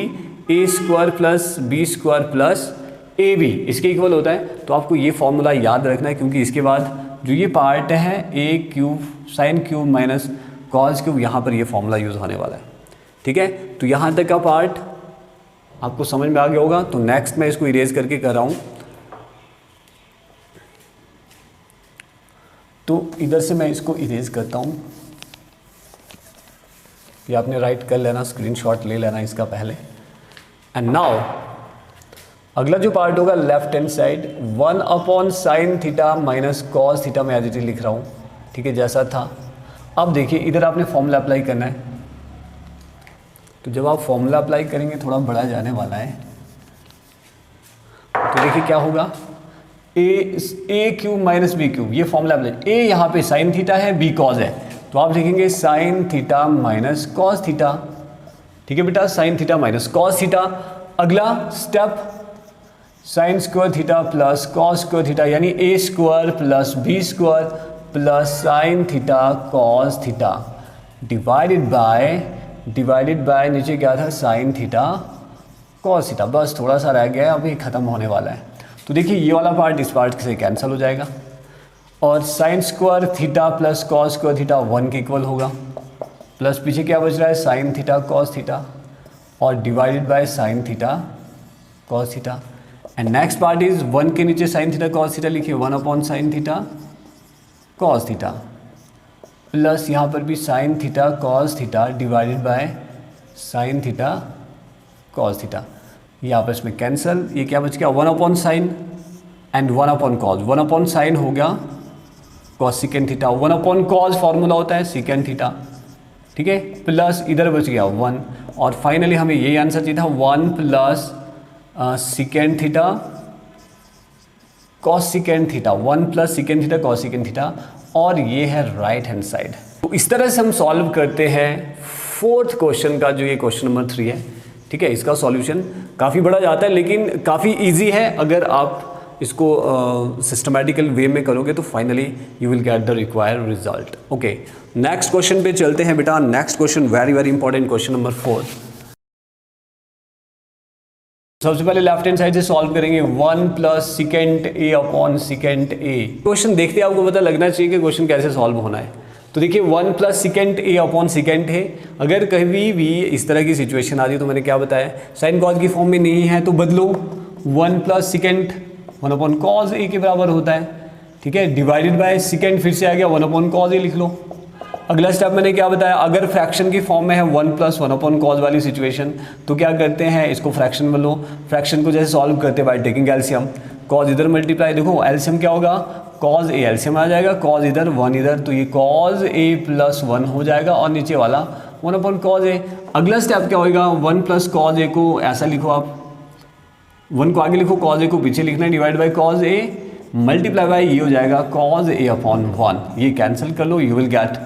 A square plus B square plus A B, इसके equal होता है। तो आपको ये फॉर्मूला याद रखना है, क्योंकि इसके बाद जो ये पार्ट है A cube sine cube minus cos cube, यहाँ पर ये फॉर्मूला यूज़ होने वाला है। ठीक है, तो यहाँ तक का पार्ट आपको समझ में आ गया होगा। तो नेक्स्ट मैं इसको इरेज करके कर रहा हूँ, तो इधर से मैं इसको इरेज करता हूँ, ये आपने राइट कर लेना, स्क्रीनशॉट ले लेना इसका पहले। एंड नाउ अगला जो पार्ट होगा left hand side, 1 sine theta minus cos theta मैं एज इट इज लिख रहा हूँ। ठीक है, जैसा था। अब देखिए इधर आपने फॉर्मूला अप्लाई करना है, तो जब आप फॉर्मूला अप्लाई करेंगे थोड़ा बड़ा जाने वाला है। तो देखिए क्या होगा, A cube minus B cube, ये फॉर्मूला अप्लाई, ए यहाँ पे साइन थीटा है, बी कॉस है, तो आप लिखेंगे sine theta minus cos theta. ठीक है बेटा, sine theta minus cos theta. अगला step sine square theta plus cos square theta, यानी A square plus B square plus sine theta cos theta divided by नीचे क्या था, साइन थीटा कॉस थीटा। बस थोड़ा सा रह गया है, अभी खत्म होने वाला है। तो देखिए ये वाला पार्ट इस पार्ट से कैंसिल हो जाएगा, और sign square theta plus cos square theta 1 के इक्वल होगा, प्लस पीछे क्या बच रहा है, साइन थीटा कॉस थीटा, और divided by sine theta cos theta. And next part is 1 के नीचे साइन थीटा कॉस थीटा लिखिए, 1 sine theta cos theta, plus यहाँ पर भी sign theta cos theta divided by sine theta cos theta. ये आपस में कैंसिल, ये क्या बच गया, 1 साइन एंड 1 कॉस, 1 साइन हो गया cos secant theta, 1 cos formula होता है सिकेंड थीटा। ठीक है, प्लस इधर बच गया 1, और फाइनली हमें यही आंसर चाहिए था, 1 plus secant theta cosecant theta, 1 plus secant theta cosecant theta, और ये है राइट हैंड साइड। तो इस तरह से हम सॉल्व करते हैं फोर्थ क्वेश्चन का, जो ये क्वेश्चन नंबर 3 है। ठीक है, इसका सॉल्यूशन काफ़ी बड़ा जाता है लेकिन काफ़ी इजी है। अगर आप इसको सिस्टमैटिकल वे में करोगे तो finally you will get the required result. Okay, next question पे चलते हैं बेटा। Next question very very important, question number 4। सबसे पहले लेफ्ट हैंड साइड से सॉल्व करेंगे 1 प्लस सिकेंट ए अपॉन सिकेंट ए। क्वेश्चन देखते हैं आपको पता लगना चाहिए कि क्वेश्चन कैसे सॉल्व होना है। तो देखिए 1 प्लस सिकेंट ए अपॉन सिकेंट है। अगर कभी भी इस तरह की सिचुएशन आ रही तो मैंने क्या बताया, साइन कॉज की फॉर्म में नहीं है तो बदलो, 1 प्लस सिकेंट 1 अपॉन कॉज ए के बराबर होता है। ठीक है, डिवाइडेड बाय सिकेंट फिर से आ गया 1 अपॉन कॉज ए लिख लो। अगला स्टेप मैंने क्या बताया, अगर फ्रैक्शन की फॉर्म में है 1 प्लस 1 अपॉन कॉज वाली सिचुएशन तो क्या करते हैं, इसको फ्रैक्शन में लो। फ्रैक्शन को जैसे सॉल्व करते हैं बाय टेकिंग एलसीएम, कॉज इधर मल्टीप्लाई, देखो एलसीएम क्या होगा, कॉज ए एलसीएम आ जाएगा, कॉज इधर 1 इधर, तो ये कॉज ए प्लस 1 हो जाएगा और नीचे वाला 1 अपॉन कॉज ए। अगला स्टेप क्या होगा, 1 प्लस कॉज ए को ऐसा लिखो, आप 1 को आगे लिखो, कॉज ए को पीछे लिखना है, divide by cause A multiply by ये हो जाएगा कॉज ए अपॉन 1। ये कैंसिल कर लो, you will get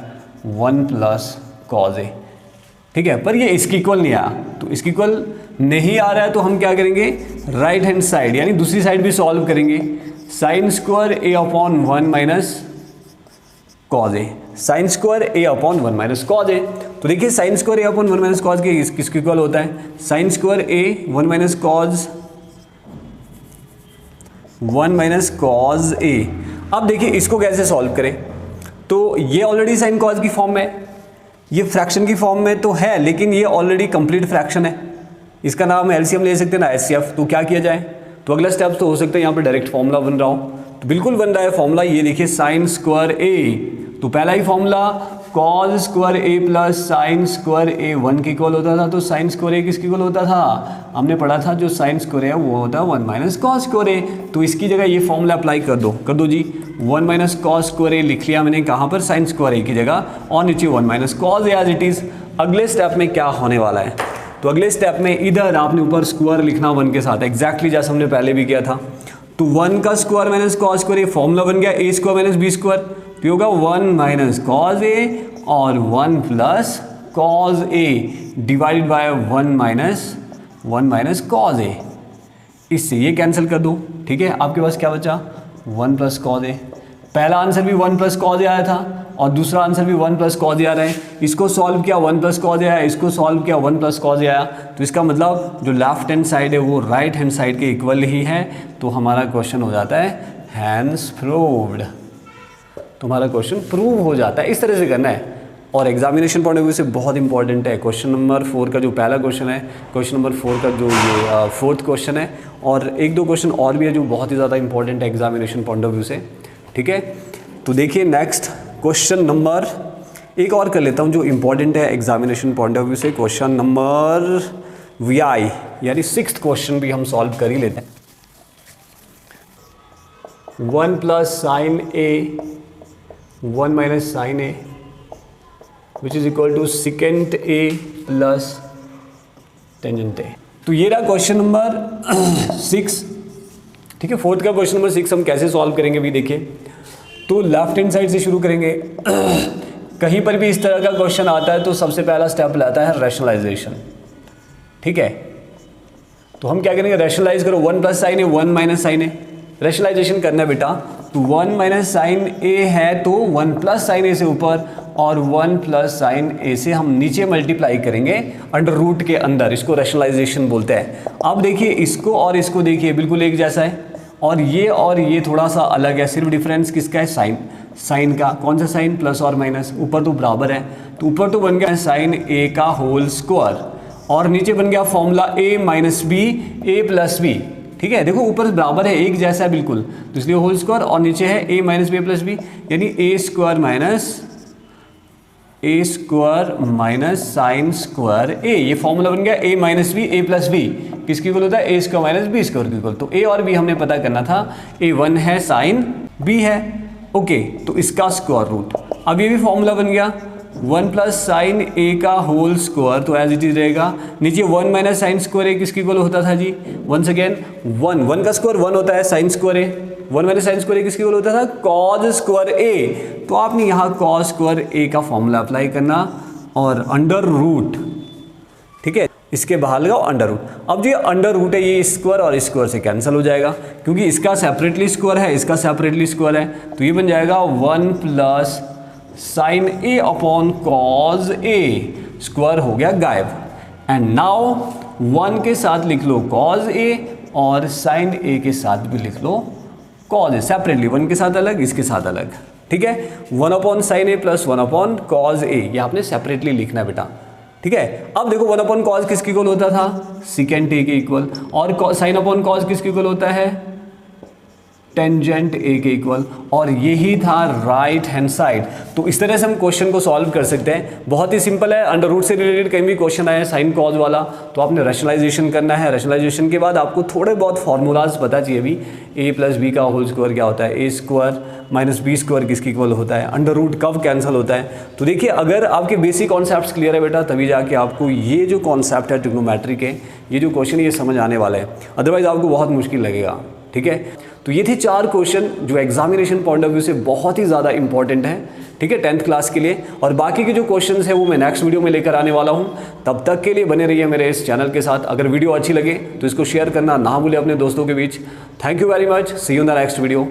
1 plus cos A. ठीक है, पर ये इसकी इक्वल नहीं आया, तो इसकी इक्वल नहीं आ रहा है तो हम क्या करेंगे, राइट हैंड साइड यानी दूसरी साइड भी सॉल्व करेंगे। साइन स्क्वायर ए अपॉन 1 माइनस कॉज ए, साइन स्क्वायर ए अपॉन 1 माइनस कॉज ए। तो देखिए साइन स्क्वायर ए अपॉन 1 माइनस कॉज के किसके इक्वल होता है, sine square A 1 minus cos 1 minus cos ए। अब देखिए इसको कैसे सॉल्व करें, तो ये ऑलरेडी साइन कॉज की फॉर्म में, ये फ्रैक्शन की फॉर्म में तो है लेकिन ये ऑलरेडी कंप्लीट फ्रैक्शन है, इसका नाम एलसीएम ले सकते हैं ना, एचसीएफ। तो क्या किया जाए, तो अगला स्टेप तो हो सकता है यहाँ पे डायरेक्ट फॉर्मूला बन रहा हो, तो बिल्कुल बन रहा है फॉर्मूला। ये देखिए साइन स्क्वायर ए, तो पहला ही formula cause square A plus sine square A 1 के इक्वल होता था, तो साइन स्क्वायर ए किसके इक्वल होता था, हमने पढ़ा था जो साइन स्क्वायर है वो होता है 1 माइनस कॉस स्क्वायर ए। तो इसकी जगह ये फॉर्मूला अप्लाई कर दो जी, 1 माइनस कॉस स्क्वायर ए लिख लिया मैंने कहाँ पर, साइन स्क्वायर ए की जगह, और नीचे 1 minus cos a as it is. अगले स्टेप में क्या होने वाला है, तो अगले स्टेप में इधर आपने ऊपर स्क्वायर लिखना 1 के साथ, एग्जैक्टली जैसे हमने पहले भी किया था। तो 1 का square minus cos square A formula बन गया, A square minus B square, तो होगा 1 माइनस कॉस ए और 1 plus cos A divided by 1 minus cos A. इससे ये कैंसिल कर दो। ठीक है, आपके पास क्या बचा, 1 प्लस कॉस ए। पहला आंसर भी 1 प्लस कॉस ए आया था और दूसरा आंसर भी 1 प्लस कॉस ए आ रहा है। इसको सॉल्व किया 1 प्लस कॉस ए आया, इसको सॉल्व किया 1 प्लस कॉस ए आया। तो इसका मतलब जो लेफ्ट हैंड साइड है वो राइट हैंड साइड के इक्वल ही है, तो हमारा क्वेश्चन हो जाता है हैंस प्रूव्ड। तुम्हारा क्वेश्चन प्रूव हो जाता है। इस तरह से करना है और एग्जामिनेशन पॉइंट ऑफ व्यू से बहुत इंपॉर्टेंट है। क्वेश्चन नंबर 4 का जो पहला क्वेश्चन है, क्वेश्चन नंबर 4 का जो ये फोर्थ क्वेश्चन है, और 1-2 क्वेश्चन और भी है जो बहुत ही ज़्यादा इंपॉर्टेंट है एग्जामिनेशन पॉइंट ऑफ व्यू से। ठीक है, तो देखिए नेक्स्ट क्वेश्चन नंबर एक और कर लेता हूँ जो इंपॉर्टेंट है एग्जामिनेशन पॉइंट ऑफ व्यू से। क्वेश्चन नंबर VI यानी 6th क्वेश्चन भी हम सॉल्व कर ही लेते हैं। 1 plus sine a 1 minus sine a which is equal to secant a plus tangent a. तो ये रहा क्वेश्चन नंबर 6। ठीक है, फोर्थ का क्वेश्चन नंबर 6 हम कैसे सॉल्व करेंगे भी देखिए। तो लेफ्ट हैंड साइड से शुरू करेंगे। कहीं पर भी इस तरह का क्वेश्चन आता है तो सबसे पहला स्टेप लाता है रैशनलाइजेशन। ठीक है, तो हम क्या करेंगे, रैशनलाइज करो 1 plus sine a 1 minus sine A, rationalisation करना है बेटा। तो 1 माइनस साइन ए है तो 1 प्लस साइन ए से ऊपर और 1 प्लस साइन ए से हम नीचे मल्टीप्लाई करेंगे अंडर रूट के अंदर, इसको रैशनलाइजेशन बोलते हैं। अब देखिए इसको और इसको देखिए बिल्कुल एक जैसा है और ये थोड़ा सा अलग है, सिर्फ डिफरेंस किसका है, साइन का। कौन सा साइन, प्लस और माइनस, ऊपर तो बराबर है, तो ऊपर तो बन गया साइन ए का होल स्क्वायर और नीचे बन गया formula a minus B a plus b. ठीक है, देखो ऊपर बराबर है, एक जैसा है बिल्कुल, तो इसलिए होल स्क्वायर और नीचे है a minus b plus b यानी a square minus sine square a। ये फॉर्मूला बन गया a minus B a plus b, किसकी इक्वल होता है, a square minus B square की इक्वल। तो a और b हमने पता करना था, a1 है साइन b है। ओके, तो इसका स्क्वायर रूट, अब ये भी फॉर्मूला बन गया 1 प्लस साइन ए का होल स्क्वायर, तो एज इट इज रहेगा। नीचे 1 माइनस साइन स्क्वायर ए किसकी इक्वल होता था जी, वंस अगेन 1 का स्क्वायर 1 होता है sine square A, 1 minus sine square ए किसके इक्वल होता था, कॉज स्क्वायर ए। तो आपने यहाँ कॉज स्क्वायर ए का फॉर्मूला अप्लाई करना और अंडर रूट, ठीक है, इसके बाहर लगाओ अंडर रूट। अब जो अंडर रूट है ये स्क्वायर और स्क्वायर से कैंसिल हो जाएगा, क्योंकि इसका सेपरेटली स्क्वायर है, इसका सेपरेटली स्क्वायर है, तो ये बन जाएगा 1 plus sine A upon cos A, square हो गया गायब। एंड नाउ 1 के साथ लिख लो कॉज ए और साइन ए के साथ भी लिख लो कॉज ए, सेपरेटली, 1 के साथ अलग, इसके साथ अलग, ठीक है। 1 upon sine A plus 1 upon cos ए, ये आपने सेपरेटली लिखना है बेटा, ठीक है। अब देखो 1 अपॉन कॉज किसके इक्वल होता था, सेकेंट ए के इक्वल, और साइन अपॉन कॉज किसके इक्वल होता है, टेंजेंट ए के इक्वल, और यही था राइट हैंड साइड। तो इस तरह से हम क्वेश्चन को सॉल्व कर सकते हैं, बहुत ही सिंपल है। अंडर रूट से रिलेटेड कहीं भी क्वेश्चन आया साइन कॉज वाला, तो आपने रैशनलाइजेशन करना है। रैशनलाइजेशन के बाद आपको थोड़े बहुत फॉर्मूलाज पता चाहिए भी, ए प्लस बी का होल स्क्वायर क्या होता है, A square minus B square किसके इक्वल होता है, अंडर रूट कब कैंसिल होता है। तो देखिए अगर आपके बेसिक कॉन्सेप्ट्स क्लियर है बेटा, तभी जाके आपको ये जो कॉन्सेप्ट है ट्रिग्नोमेट्री के, ये जो क्वेश्चन ये समझ आने वाला है, अदरवाइज आपको बहुत मुश्किल लगेगा, ठीक है। तो ये थे 4 क्वेश्चन जो एग्जामिनेशन पॉइंट ऑफ व्यू से बहुत ही ज़्यादा इंपॉर्टेंट है, ठीक है, 10th क्लास के लिए। और बाकी के जो क्वेश्चंस है वो मैं नेक्स्ट वीडियो में लेकर आने वाला हूँ। तब तक के लिए बने रहिए मेरे इस चैनल के साथ। अगर वीडियो अच्छी लगे तो इसको शेयर करना ना भूलें अपने दोस्तों के बीच। Thank you very much, see you in the next video.